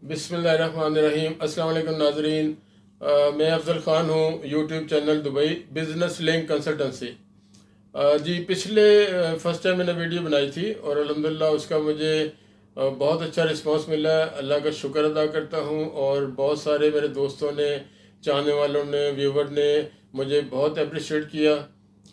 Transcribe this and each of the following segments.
बिस्मिल्लाहिर्रहमानिर्रहीम। अस्सलाम वालेकुम नाज़रीन। मैं अफ़ज़ल ख़ान हूँ, YouTube channel Dubai business link consultancy. जी पिछले फ़र्स्ट टाइम मैंने वीडियो बनाई थी और अल्हम्दुलिल्लाह उसका मुझे बहुत अच्छा रिस्पांस मिला है। अल्लाह का शुक्र अदा करता हूँ और बहुत सारे मेरे दोस्तों ने, चाहने वालों ने, व्यूवर ने मुझे बहुत अप्रिशिएट किया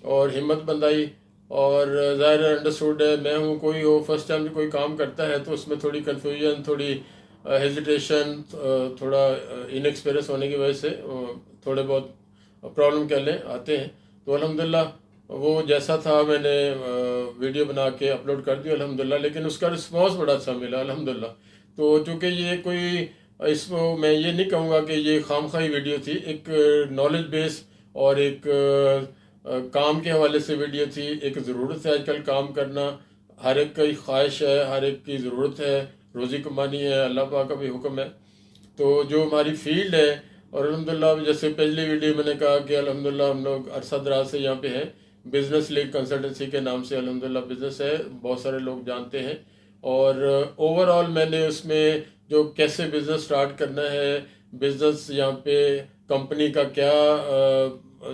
और हिम्मत बंधाई। और ज़ाहिर अंडरस्टूड है, मैं हूँ कोई हो फर्स्ट टाइम कोई काम करता है तो उसमें थोड़ी कन्फ्यूजन, थोड़ी हेजिटेशन, थोड़ा इनएक्सपीरियंस होने की वजह से थोड़े बहुत प्रॉब्लम कह लें आते हैं। तो अल्हम्दुलिल्लाह वो जैसा था मैंने वीडियो बना के अपलोड कर दिया अल्हम्दुलिल्लाह, लेकिन उसका रिस्पांस बड़ा अच्छा मिला अल्हम्दुलिल्लाह। तो चूँकि ये कोई, इसको मैं ये नहीं कहूँगा कि ये खामखाई वीडियो थी, एक नॉलेज बेस और एक काम के हवाले से वीडियो थी। एक ज़रूरत है आजकल काम करना, हर एक की ख्वाहिश है, हर एक की ज़रूरत है, रोज़ी कमानी है, अल्लाह पाक का भी हुक्म है। तो जो हमारी फील्ड है, और अल्हम्दुलिल्लाह जैसे पहली वीडियो मैंने कहा कि अल्हम्दुलिल्लाह हम लोग अरसा दराज से यहाँ पे हैं, बिज़नेस लीग कंसल्टेंसी के नाम से अल्हम्दुलिल्लाह बिज़नेस है, बहुत सारे लोग जानते हैं। और ओवरऑल मैंने उसमें जो कैसे बिज़नेस स्टार्ट करना है, बिज़नेस यहाँ पे कंपनी का क्या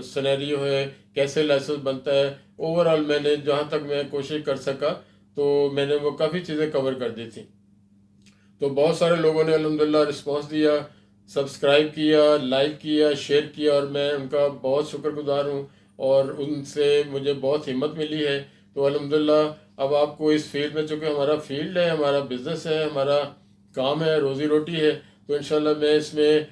सिनेरियो है, कैसे लाइसेंस बनता है, ओवरऑल मैंने जहाँ तक मैं कोशिश कर सका तो मैंने वो काफ़ी चीज़ें कवर कर दी थी। तो बहुत सारे लोगों ने अल्हम्दुलिल्लाह रिस्पांस दिया, सब्सक्राइब किया, लाइक किया, शेयर किया और मैं उनका बहुत शुक्रगुजार हूँ और उनसे मुझे बहुत हिम्मत मिली है। तो अल्हम्दुलिल्लाह अब आपको इस फील्ड में, चूँकि हमारा फील्ड है, हमारा बिज़नेस है, हमारा काम है, रोज़ी रोटी है, तो इंशाल्लाह मैं इसमें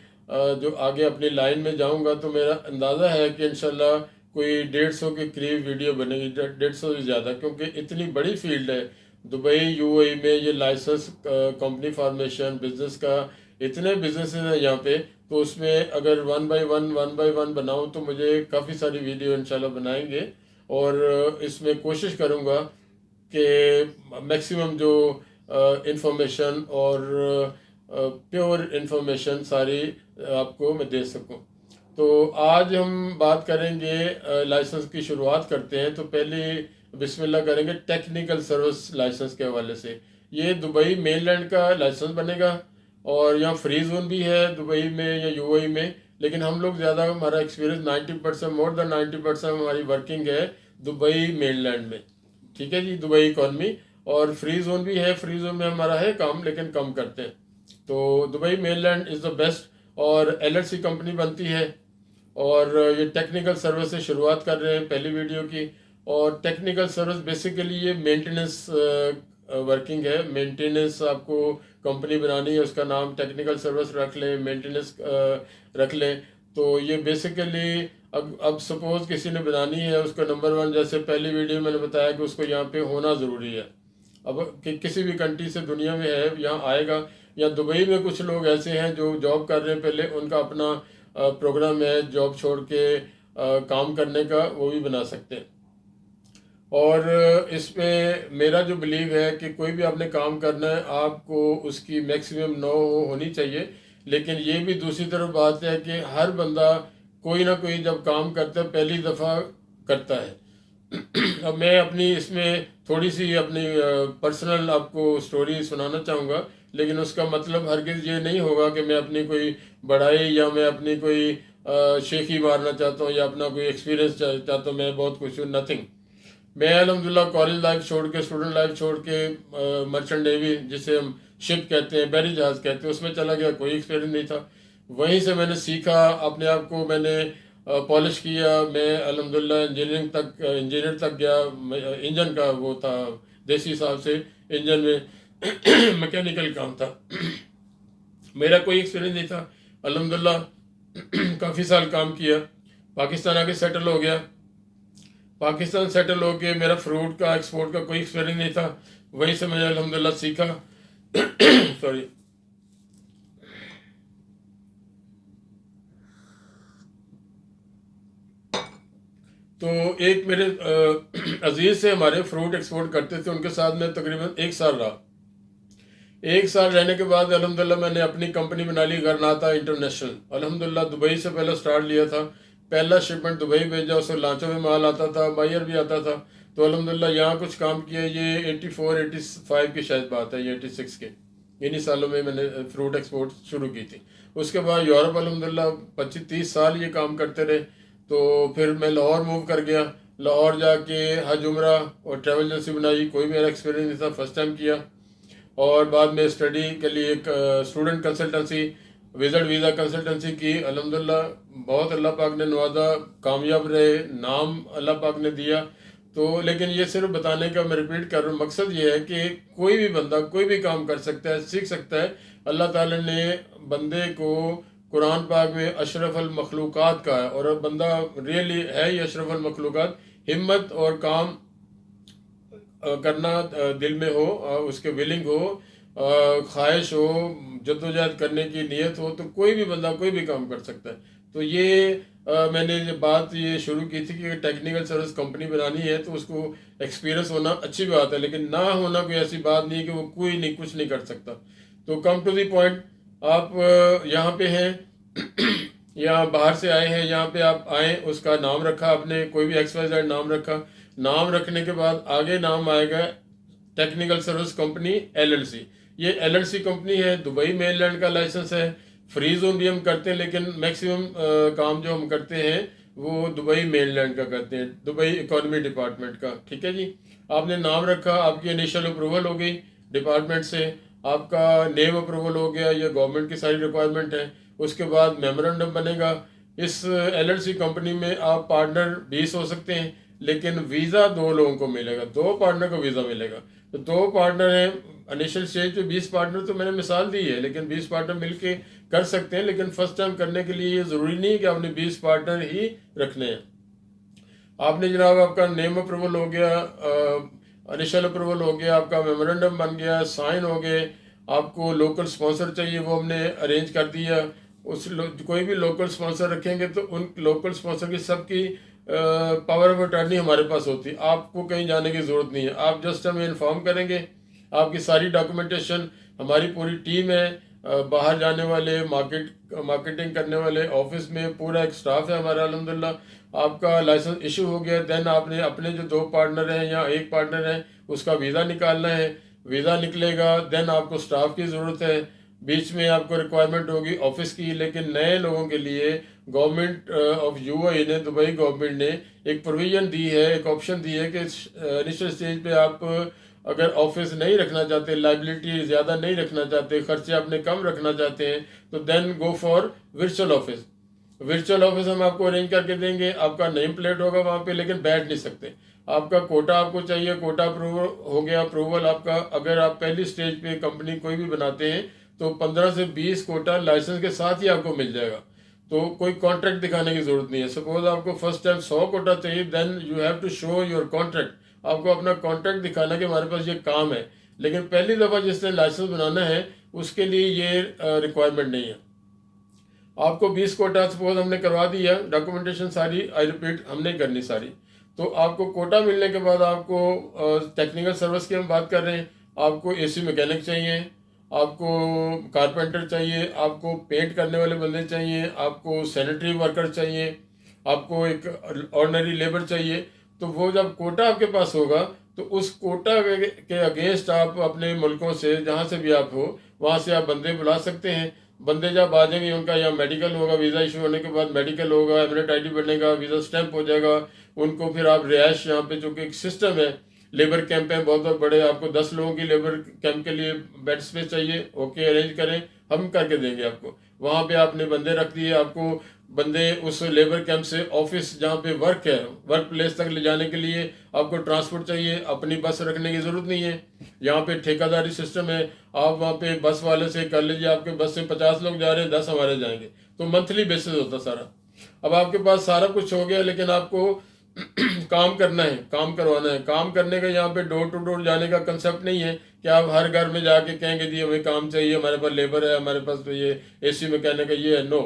जो आगे अपनी लाइन में जाऊँगा तो मेरा अंदाज़ा है कि इंशाल्लाह कोई 150 के करीब वीडियो बनेगी, 150 से ज़्यादा, क्योंकि इतनी बड़ी फील्ड है। दुबई यूएई में ये लाइसेंस, कंपनी फॉर्मेशन, बिजनेस का, इतने बिजनेसेस हैं यहाँ पे। तो उसमें अगर वन बाय वन बनाऊँ तो मुझे काफ़ी सारी वीडियो इंशाल्लाह बनाएंगे और इसमें कोशिश करूँगा कि मैक्सिमम जो इंफॉर्मेशन और प्योर इंफॉर्मेशन सारी आपको मैं दे सकूँ। तो आज हम बात करेंगे, लाइसेंस की शुरुआत करते हैं। तो पहले बिस्मिल्लाह करेंगे टेक्निकल सर्विस लाइसेंस के हवाले से। ये दुबई मेनलैंड का लाइसेंस बनेगा और यहाँ फ्री जोन भी है दुबई में या यूएई में, लेकिन हम लोग ज़्यादा, हमारा एक्सपीरियंस 90%, मोर देन 90% हमारी वर्किंग है दुबई मेनलैंड में। ठीक है जी, दुबई इकॉनमी। और फ्री जोन भी है, फ्री जोन में हमारा है काम, लेकिन कम करते हैं। तो Dubai mainland is the best. और एलएलसी कंपनी बनती है और ये टेक्निकल सर्विस से शुरुआत कर रहे हैं पहली वीडियो की। और टेक्निकल सर्विस बेसिकली ये मेंटेनेंस वर्किंग है। मेंटेनेंस आपको कंपनी बनानी है, उसका नाम टेक्निकल सर्विस रख लें, मेंटेनेंस रख लें। तो ये बेसिकली अब सपोज किसी ने बनानी है, उसको नंबर वन, जैसे पहली वीडियो में मैंने बताया कि उसको यहाँ पे होना ज़रूरी है। अब किसी भी कंट्री से दुनिया में है, यहाँ आएगा। या दुबई में कुछ लोग ऐसे हैं जो जॉब कर रहे हैं पहले, उनका अपना प्रोग्राम है जॉब छोड़ के काम करने का, वो भी बना सकते हैं। और इसमें मेरा जो बिलीव है कि कोई भी आपने काम करना है, आपको उसकी मैक्सिमम नो होनी चाहिए। लेकिन ये भी दूसरी तरफ बात है कि हर बंदा कोई ना कोई जब काम करता है पहली दफ़ा करता है। अब मैं अपनी इसमें थोड़ी सी अपनी पर्सनल आपको स्टोरी सुनाना चाहूँगा, लेकिन उसका मतलब हरगिज़ ये नहीं होगा कि मैं अपनी कोई बड़ाई या मैं अपनी कोई शेखी मारना चाहता हूँ या अपना कोई एक्सपीरियंस चाहता हूँ। मैं बहुत खुश हूँ, नथिंग। मैं अल्हम्दुलिल्लाह कॉलेज लाइफ छोड़ के, स्टूडेंट लाइफ छोड़ के, मर्चेंट नेवी जिसे हम शिप कहते हैं, बहरी जहाज़ कहते हैं, उसमें चला गया। कोई एक्सपीरियंस नहीं था। वहीं से मैंने सीखा, अपने आप को मैंने पॉलिश किया। मैं अल्हम्दुलिल्लाह इंजीनियर तक गया। इंजन का वो था, देसी हिसाब से इंजन में मैकेनिकल काम था। मेरा कोई एक्सपीरियंस नहीं था। अल्हम्दुलिल्लाह काफ़ी साल काम किया, पाकिस्तान आके सेटल हो गया। पाकिस्तान सेटल होके मेरा फ्रूट का एक्सपोर्ट का कोई एक्सपीरियंस नहीं था। वहीं से मैंने अल्हम्दुलिल्लाह सीखा। सॉरी। तो एक मेरे अजीज से हमारे फ्रूट एक्सपोर्ट करते थे, उनके साथ मैं तकरीबन 1 साल रहा। 1 साल रहने के बाद अल्हम्दुलिल्लाह मैंने अपनी कंपनी बना ली, गरनाता इंटरनेशनल। अल्हम्दुलिल्लाह दुबई से पहले स्टार्ट लिया था। पहला शिपमेंट दुबई भेजा, उससे लांचों में माल आता था, बायर भी आता था। तो अल्हम्दुलिल्लाह यहाँ कुछ काम किया। ये 84 85 की शायद बात है, ये 86 के। इन्हीं सालों में मैंने फ्रूट एक्सपोर्ट शुरू की थी। उसके बाद यूरोप अल्हम्दुलिल्लाह 25-30 साल ये काम करते रहे। तो फिर मैं लाहौर मूव कर गया। लाहौर जाके हज उम्रा और ट्रैवल एजेंसी बनाई। कोई मेरा एक्सपीरियंस नहीं था, फर्स्ट टाइम किया। और बाद में स्टडी के लिए एक student consultancy, visit visa consultancy की। अल्हम्दुलिल्लाह बहुत अल्लाह पाक ने नवाजा, कामयाब रहे, नाम अल्लाह पाक ने दिया। तो लेकिन ये सिर्फ बताने का मैं रिपीट कर रहा हूँ, मकसद ये है कि कोई भी बंदा कोई भी काम कर सकता है, सीख सकता है। अल्लाह ताला ने बंदे को कुरान पाक में अशरफुल मखलूक़ात का है, और बंदा रियली है ही अशरफुल मखलूक़ात। हिम्मत और काम करना दिल में हो, उसके विलिंग हो, ख्वाहिश हो, जद्दोजहद करने की नीयत हो, तो कोई भी बंदा कोई भी काम कर सकता है। तो ये मैंने ये बात ये शुरू की थी कि टेक्निकल सर्विस कंपनी बनानी है तो उसको एक्सपीरियंस होना अच्छी बात है, लेकिन ना होना कोई ऐसी बात नहीं कि वो कोई नहीं कुछ नहीं कर सकता। तो कम टू दी पॉइंट, आप यहाँ पे हैं या बाहर से आए हैं, यहाँ पे आप आए, उसका नाम रखा आपने, कोई भी XYZ नाम रखा। नाम रखने के बाद आगे नाम आएगा टेक्निकल सर्विस कंपनी LLC। ये LLC कंपनी है, दुबई मेनलैंड का लाइसेंस है। फ्री जोन भी हम करते हैं, लेकिन मैक्सिमम काम जो हम करते हैं वो दुबई मेनलैंड का करते हैं, दुबई इकोनॉमी डिपार्टमेंट का। ठीक है जी, आपने नाम रखा, आपकी इनिशियल अप्रूवल हो गई डिपार्टमेंट से, आपका नेम अप्रूवल हो गया, ये गवर्नमेंट की सारी रिक्वायरमेंट है। उसके बाद मेमोरेंडम बनेगा। इस LLC कंपनी में आप पार्टनर 20 हो सकते हैं, लेकिन वीज़ा 2 लोगों को मिलेगा, 2 पार्टनर को वीज़ा मिलेगा। तो 2 पार्टनर हैं इनिशियल स्टेज पे। 20 पार्टनर तो मैंने मिसाल दी है, लेकिन 20 पार्टनर मिलके कर सकते हैं, लेकिन फर्स्ट टाइम करने के लिए ये ज़रूरी नहीं है कि आपने 20 पार्टनर ही रखने हैं। आपने जनाब, आपका नेम अप्रूवल हो गया, इनिशियल अप्रूवल हो गया, आपका मेमोरेंडम बन गया, साइन हो गए। आपको लोकल स्पॉन्सर चाहिए, वो हमने अरेंज कर दिया। कोई भी लोकल स्पॉन्सर रखेंगे तो उन लोकल स्पॉन्सर की सबकी पावर ऑफ अटर्नी हमारे पास होती है। आपको कहीं जाने की ज़रूरत नहीं है, आप जस्ट हमें इन्फॉर्म करेंगे। आपकी सारी डॉक्यूमेंटेशन, हमारी पूरी टीम है, बाहर जाने वाले, मार्केटिंग करने वाले, ऑफिस में पूरा एक स्टाफ है हमारा अल्हम्दुलिल्लाह। आपका लाइसेंस इशू हो गया, देन आपने अपने जो 2 पार्टनर हैं या 1 पार्टनर है उसका वीज़ा निकालना है। वीज़ा निकलेगा, देन आपको स्टाफ की ज़रूरत है। बीच में आपको रिक्वायरमेंट होगी ऑफिस की, लेकिन नए लोगों के लिए गवर्नमेंट ऑफ UAE ने, दुबई गवर्नमेंट ने एक प्रोविज़न दी है, एक ऑप्शन दी है कि इनिशियल स्टेज पे आप अगर ऑफिस नहीं रखना चाहते, लाइबिलिटी ज़्यादा नहीं रखना चाहते, खर्चे अपने कम रखना चाहते हैं, तो then go for virtual office. Virtual office हम आपको अरेंज करके देंगे। आपका नेम प्लेट होगा वहाँ पे, लेकिन बैठ नहीं सकते। आपका कोटा आपको चाहिए, कोटा अप्रूवल हो गया, अप्रूवल आपका। अगर आप पहली स्टेज पे कंपनी कोई भी बनाते हैं तो 15 से 20 कोटा लाइसेंस के साथ ही आपको मिल जाएगा। तो कोई कॉन्ट्रैक्ट दिखाने की जरूरत नहीं है। सपोज आपको फर्स्ट टाइम 100 कोटा चाहिए, then you have to show your contract. आपको अपना कॉन्ट्रैक्ट दिखाना कि हमारे पास ये काम है। लेकिन पहली दफ़ा जिसने लाइसेंस बनाना है उसके लिए ये रिक्वायरमेंट नहीं है। आपको 20 कोटा सपोज हमने करवा दिया, डॉक्यूमेंटेशन सारी, आई रिपीट, हमने करनी सारी। तो आपको कोटा मिलने के बाद आपको टेक्निकल सर्विस की हम बात कर रहे हैं, आपको AC मैकेनिक चाहिए, आपको कारपेंटर चाहिए, आपको पेंट करने वाले बंदे चाहिए, आपको सैनिटरी वर्कर चाहिए, आपको एक ऑर्डिनरी लेबर चाहिए। तो वो जब कोटा आपके पास होगा तो उस कोटा के अगेंस्ट आप अपने मुल्कों से, जहाँ से भी आप हो, वहाँ से आप बंदे बुला सकते हैं। बंदे जब आ जाएंगे, उनका यहाँ मेडिकल होगा, वीज़ा इशू होने के बाद मेडिकल होगा, एमिरेट ID बनेगा, वीज़ा स्टैंप हो जाएगा। उनको फिर आप रिहाइश, यहाँ पे जो कि एक सिस्टम है, लेबर कैंप है बहुत बहुत बड़े, आपको 10 लोगों की लेबर कैंप के लिए बेड स्पेस चाहिए, ओके अरेंज करें, हम करके देंगे आपको। वहाँ पे आपने बंदे रख दिए, आपको बंदे उस लेबर कैंप से ऑफिस जहाँ पे वर्क है, वर्क प्लेस तक ले जाने के लिए आपको ट्रांसपोर्ट चाहिए। अपनी बस रखने की ज़रूरत नहीं है, यहाँ पे ठेकेदारी सिस्टम है। आप वहाँ पे बस वाले से कर लीजिए, आपके बस से 50 लोग जा रहे हैं, 10 हमारे जाएंगे, तो मंथली बेसिस होता सारा। अब आपके पास सारा कुछ हो गया, लेकिन आपको काम करना है, काम करवाना है। काम करने का यहाँ पे डोर टू डोर जाने का कंसेप्ट नहीं है कि आप हर घर में जाके कहेंगे जी हमें काम चाहिए, हमारे पास लेबर है, हमारे पास तो ये AC मैकेनिक है, ये है। नो,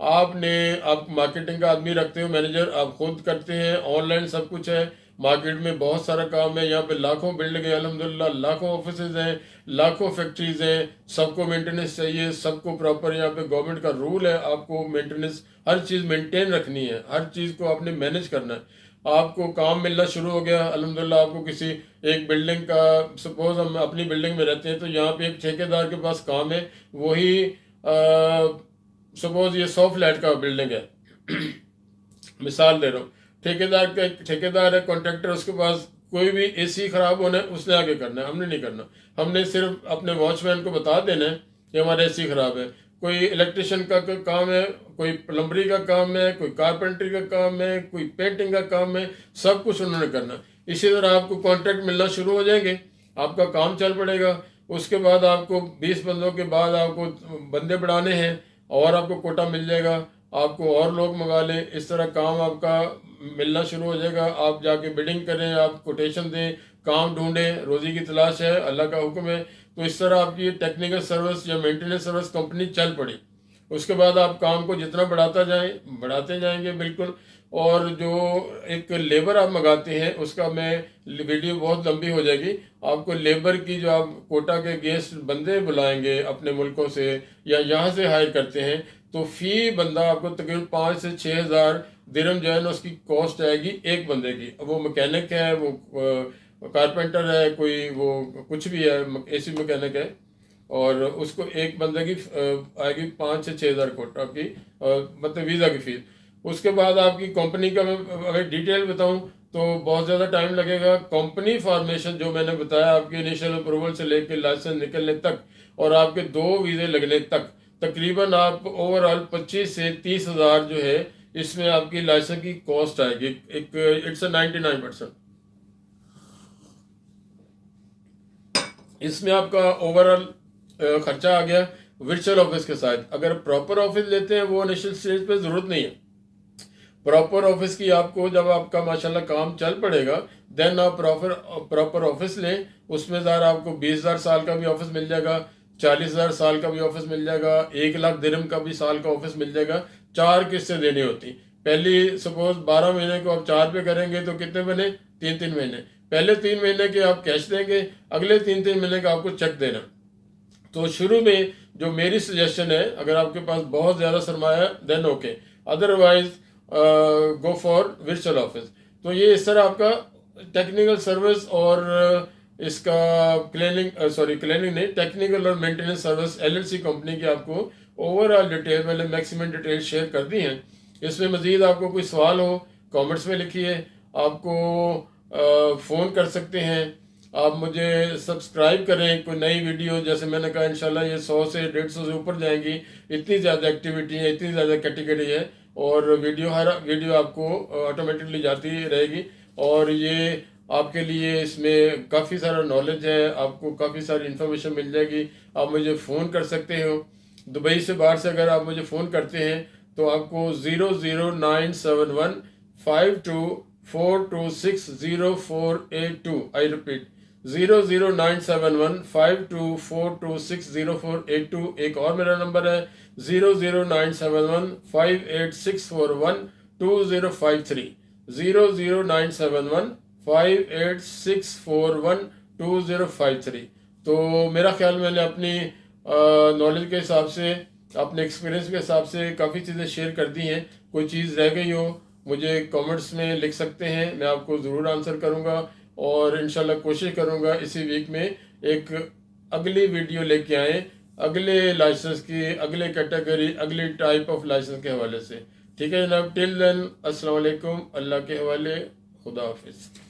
आप मार्केटिंग का आदमी रखते हो, मैनेजर आप खुद करते हैं, ऑनलाइन सब कुछ है। मार्केट में बहुत सारा काम है, यहाँ पे लाखों बिल्डिंग है अल्हम्दुलिल्लाह, लाखों ऑफिसेज हैं, लाखों फैक्ट्रीज हैं, सबको मेंटेनेंस चाहिए, सबको प्रॉपर, यहाँ पे गवर्नमेंट का रूल है, आपको मेंटेनेंस हर चीज़ मेंटेन रखनी है, हर चीज़ को आपने मैनेज करना है। आपको काम मिलना शुरू हो गया अल्हम्दुलिल्लाह। आपको किसी एक बिल्डिंग का, सपोज हम अपनी बिल्डिंग में रहते हैं तो यहाँ पे एक ठेकेदार के पास काम है, वही सपोज ये 100 फ्लैट का बिल्डिंग है मिसाल दे रहा हूँ। ठेकेदार है, कॉन्ट्रैक्टर, उसके पास कोई भी एसी खराब होना है उसने आगे करना है, हमने नहीं करना। हमने सिर्फ अपने वॉचमैन को बता देना है कि हमारा एसी खराब है। कोई इलेक्ट्रिशियन का काम है, कोई प्लम्बरी का काम है, कोई कारपेंटरी का काम है, कोई पेंटिंग का काम है, सब कुछ उन्होंने करना। इसी तरह आपको कॉन्ट्रैक्ट मिलना शुरू हो जाएंगे, आपका काम चल पड़ेगा। उसके बाद आपको 20 बंदों के बाद आपको बंदे बढ़ाने हैं और आपको कोटा मिल जाएगा, आपको और लोग मंगा लें। इस तरह काम आपका मिलना शुरू हो जाएगा। आप जाके बिडिंग करें, आप कोटेशन दें, काम ढूंढें, रोज़ी की तलाश है, अल्लाह का हुक्म है। तो इस तरह आपकी टेक्निकल सर्विस या मेंटेनेंस सर्विस कंपनी चल पड़ी। उसके बाद आप काम को जितना बढ़ाते जाएंगे बिल्कुल। और जो एक लेबर आप मंगाते हैं उसका मैं वीडियो बहुत लंबी हो जाएगी। आपको लेबर की जो आप कोटा के गेस्ट बंदे बुलाएंगे अपने मुल्कों से या यहाँ से हायर करते हैं, तो फी बंदा आपको तकरीबन 5 से 6 हज़ार दिरहम जो है ना उसकी कॉस्ट आएगी एक बंदे की। वो मैकेनिक है, वो कारपेंटर है, कोई वो कुछ भी है, एसी मैकेनिक है, और उसको एक बंदे की आएगी 5 से 6 हज़ार कोटा की, मतलब वीज़ा की फीस। उसके बाद आपकी कंपनी का मैं अगर डिटेल बताऊं तो बहुत ज़्यादा टाइम लगेगा। कंपनी फॉर्मेशन जो मैंने बताया, आपके इनिशियल अप्रूवल से लेकर लाइसेंस निकलने तक और आपके 2 वीज़े लगने तक तकरीबन आप ओवरऑल 25 से 30 हज़ार जो है इसमें आपकी लाइसेंस की कॉस्ट आएगी। एक इट्स 99%। इसमें आपका ओवरऑल खर्चा आ गया वर्चुअल ऑफिस के साथ। अगर प्रॉपर ऑफिस लेते हैं वो इनिशियल स्टेज पे ज़रूरत नहीं है। प्रॉपर ऑफिस की आपको जब आपका माशाल्लाह काम चल पड़ेगा देन आप प्रॉपर ऑफिस लें। उसमें ज़रा आपको 20,000 साल का भी ऑफिस मिल जाएगा, 40,000 साल का भी ऑफिस मिल जाएगा, 1 लाख दिरहम का भी साल का ऑफिस मिल जाएगा। 4 किस्तें देनी होती। पहली सपोज 12 महीने को आप 4 पे करेंगे तो कितने बने? 3-3 महीने। पहले 3 महीने के आप कैश देंगे, अगले 3-3 महीने का आपको चेक देना। तो शुरू में जो मेरी सजेशन है, अगर आपके पास बहुत ज़्यादा सरमाया then okay, otherwise go for virtual office. तो ये इस तरह आपका टेक्निकल सर्विस और इसका क्लीनिंग नहीं, टेक्निकल और मेंटेनेंस सर्विस LLC कंपनी की आपको ओवरऑल डिटेल मैंने मैक्सिमम डिटेल शेयर कर दी हैं। इसमें मज़ीद आपको कोई सवाल हो कमेंट्स में लिखिए, आपको फ़ोन कर सकते हैं, आप मुझे सब्सक्राइब करें। कोई नई वीडियो जैसे मैंने कहा इंशाल्लाह ये 100 से 150 से ऊपर जाएंगी। इतनी ज़्यादा एक्टिविटी है, इतनी ज़्यादा कैटेगरी है, और हर वीडियो आपको ऑटोमेटिकली जाती रहेगी। और ये आपके लिए इसमें काफ़ी सारा नॉलेज है, आपको काफ़ी सारी इन्फॉर्मेशन मिल जाएगी। आप मुझे फ़ोन कर सकते हो। दुबई से बाहर से अगर आप मुझे फ़ोन करते हैं तो आपको 00971 52426048 आई रिपीट 00971 52426048। एक और मेरा नंबर है 00971 58641205 00971 58641205। तो मेरा ख्याल मैंने अपनी नॉलेज के हिसाब से, अपने एक्सपीरियंस के हिसाब से काफ़ी चीज़ें शेयर कर दी हैं। कोई चीज़ रह गई हो मुझे कमेंट्स में लिख सकते हैं, मैं आपको ज़रूर आंसर करूँगा। और इंशाल्लाह कोशिश करूँगा इसी वीक में एक अगली वीडियो लेके आएँ, अगले लाइसेंस की, अगले कैटेगरी, अगली टाइप ऑफ लाइसेंस के हवाले से। ठीक है जनाब, टिल देन अस्सलाम वालेकुम, अल्लाह के हवाले, खुदा हाफिज़।